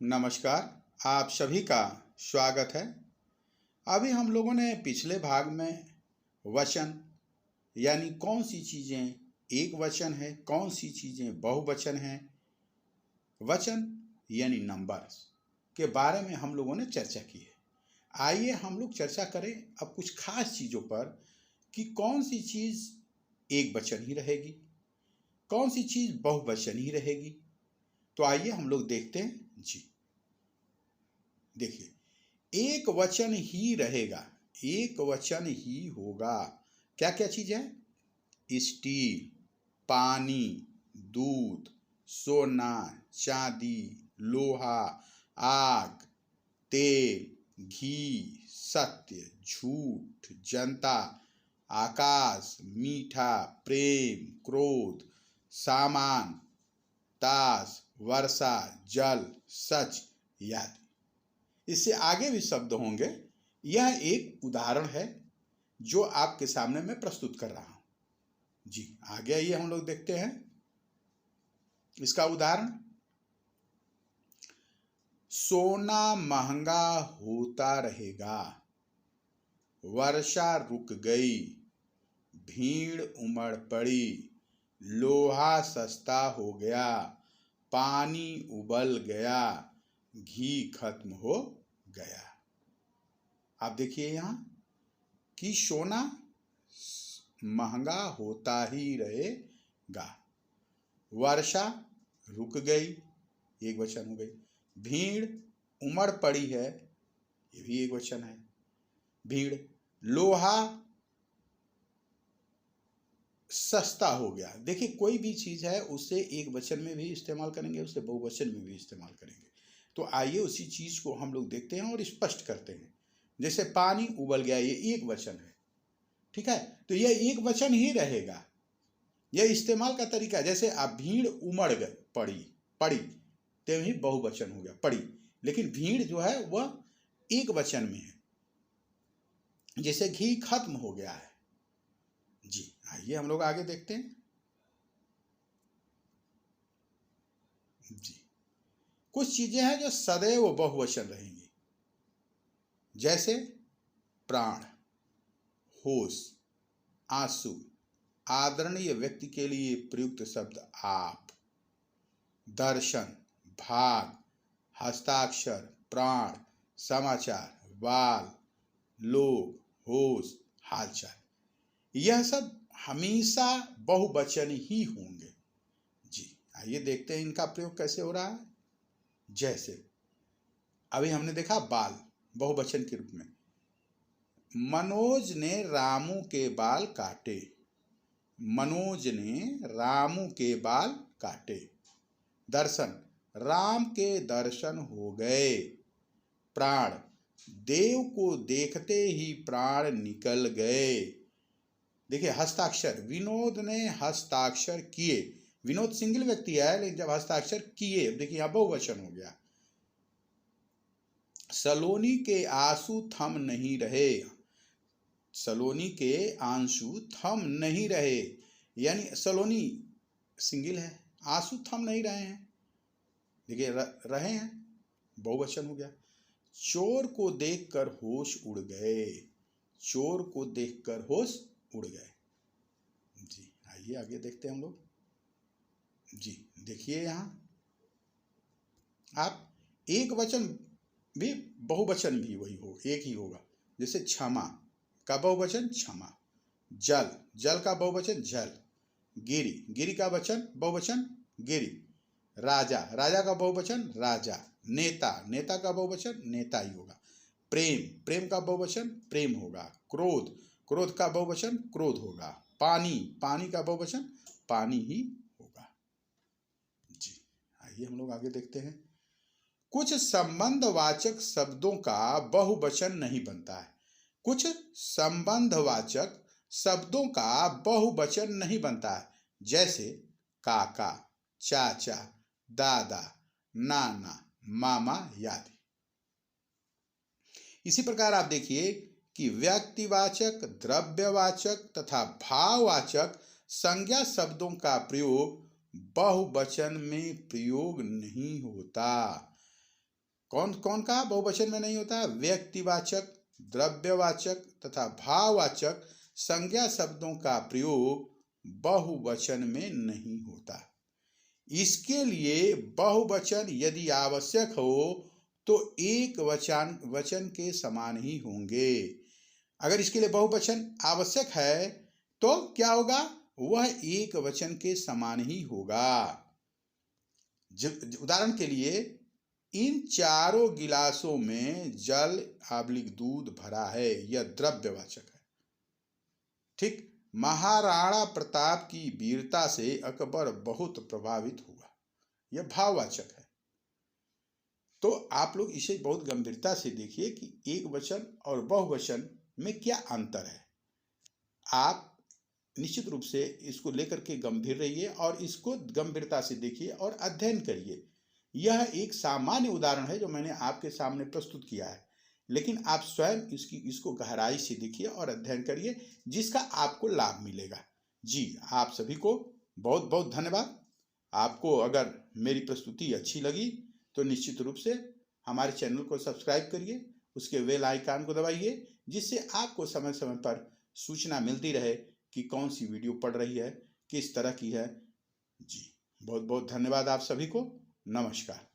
नमस्कार। आप सभी का स्वागत है। अभी हम लोगों ने पिछले भाग में वचन यानी कौन सी चीज़ें एक वचन है, कौन सी चीज़ें बहुवचन हैं, वचन यानी नंबर्स के बारे में हम लोगों ने चर्चा की है। आइए हम लोग चर्चा करें अब कुछ खास चीज़ों पर कि कौन सी चीज़ एक वचन ही रहेगी, कौन सी चीज़ बहुवचन ही रहेगी। तो आइए हम लोग देखते हैं। जी देखिए, एक वचन ही रहेगा, एक वचन ही होगा। क्या क्या चीज है? स्टील, पानी, दूध, सोना, चांदी, लोहा, आग, तेल, घी, सत्य, झूठ, जनता, आकाश, मीठा, प्रेम, क्रोध, सामान, ताश, वर्षा, जल, सच, याद। इससे आगे भी शब्द होंगे। यह एक उदाहरण है जो आपके सामने मैं प्रस्तुत कर रहा हूं। जी आगे आइए हम लोग देखते हैं इसका उदाहरण। सोना महंगा होता रहेगा, वर्षा रुक गई, भीड़ उमड़ पड़ी, लोहा सस्ता हो गया, पानी उबल गया, घी खत्म हो गया। आप देखिए यहां कि सोना महंगा होता ही रहेगा, वर्षा रुक गई, एक वचन हो गई, भीड़ उमड़ पड़ी है, ये भी एक वचन है, भीड़, लोहा सस्ता हो गया। देखिए कोई भी चीज है उसे एक वचन में भी इस्तेमाल करेंगे, उसे बहुवचन में भी इस्तेमाल करेंगे। तो आइए उसी चीज को हम लोग देखते हैं और स्पष्ट करते हैं। जैसे पानी उबल गया, ये एक वचन है, ठीक है, तो यह एक वचन ही रहेगा। यह इस्तेमाल का तरीका, जैसे आप भीड़ उमड़ गई, पड़ी तो ही बहुवचन हो गया, पड़ी, लेकिन भीड़ जो है वह एक वचन में है। जैसे घी खत्म हो गया है। जी आइए हम लोग आगे देखते हैं। जी कुछ चीजें हैं जो सदैव बहुवचन रहेंगी, जैसे प्राण, होश, आंसू, आदरणीय व्यक्ति के लिए प्रयुक्त शब्द आप, दर्शन, भाग, हस्ताक्षर, प्राण, समाचार, बाल, लोग, होश, हालचाल, यह सब हमेशा बहुवचन ही होंगे। जी आइए देखते हैं इनका प्रयोग कैसे हो रहा है। जैसे अभी हमने देखा बाल बहुवचन के रूप में, मनोज ने रामू के बाल काटे, मनोज ने रामू के बाल काटे। दर्शन, राम के दर्शन हो गए। प्राण, देव को देखते ही प्राण निकल गए। देखिए हस्ताक्षर, विनोद ने हस्ताक्षर किए, विनोद सिंगल व्यक्ति है लेकिन जब हस्ताक्षर किए, देखिए यहां बहुवचन हो गया। सलोनी के आंसू थम नहीं रहे, सलोनी के आंसू थम नहीं रहे, यानी सलोनी सिंगल है, आंसू थम नहीं रहे हैं, देखिए रहे हैं, बहुवचन हो गया। चोर को देखकर होश उड़ गए, चोर को देखकर होश उड़ गए। जी आइए आगे देखते हैं हम लोग। जी देखिए यहां आप एक वचन भी बहुवचन भी वही हो, एक ही होगा। जैसे क्षमा का बहुवचन क्षमा, जल, जल का बहुवचन जल, गिरी, गिरी का वचन बहुवचन गिरी, राजा, राजा का बहुवचन राजा, नेता, नेता का बहुवचन नेता ही होगा, प्रेम, प्रेम का बहुवचन प्रेम होगा, क्रोध, क्रोध का बहुवचन क्रोध होगा, पानी, पानी का बहुवचन पानी ही होगा। जी आइए हम लोग आगे देखते हैं। कुछ संबंधवाचक शब्दों का बहुवचन नहीं बनता है, कुछ संबंधवाचक शब्दों का बहुवचन नहीं बनता है, जैसे काका, चाचा, दादा, नाना, मामा आदि। इसी प्रकार आप देखिए कि व्यक्तिवाचक, द्रव्यवाचक तथा भाववाचक संज्ञा शब्दों का प्रयोग बहुवचन में प्रयोग नहीं होता। कौन कौन का बहुवचन में नहीं होता? व्यक्तिवाचक, द्रव्यवाचक तथा भाववाचक संज्ञा शब्दों का प्रयोग बहुवचन में नहीं होता। इसके लिए बहुवचन यदि आवश्यक हो तो एक वचन के समान ही होंगे। अगर इसके लिए बहुवचन आवश्यक है तो क्या होगा? वह एक वचन के समान ही होगा। उदाहरण के लिए, इन चारों गिलासों में जल / दूध भरा है, यह द्रव्यवाचक है। ठीक, महाराणा प्रताप की वीरता से अकबर बहुत प्रभावित हुआ, यह भाववाचक है। तो आप लोग इसे बहुत गंभीरता से देखिए कि एक वचन और बहुवचन में क्या अंतर है। आप निश्चित रूप से इसको लेकर के गंभीर रहिए और इसको गंभीरता से देखिए और अध्ययन करिए। यह एक सामान्य उदाहरण है जो मैंने आपके सामने प्रस्तुत किया है, लेकिन आप स्वयं इसको गहराई से देखिए और अध्ययन करिए, जिसका आपको लाभ मिलेगा। जी, आप सभी को बहुत बहुत धन्यवाद। आपको अगर मेरी प्रस्तुति अच्छी लगी तो निश्चित रूप से हमारे चैनल को सब्सक्राइब करिए, उसके बेल आइकन को दबाइए, जिससे आपको समय समय पर सूचना मिलती रहे कि कौन सी वीडियो पड़ रही है, किस तरह की है। जी, बहुत बहुत धन्यवाद आप सभी को। नमस्कार।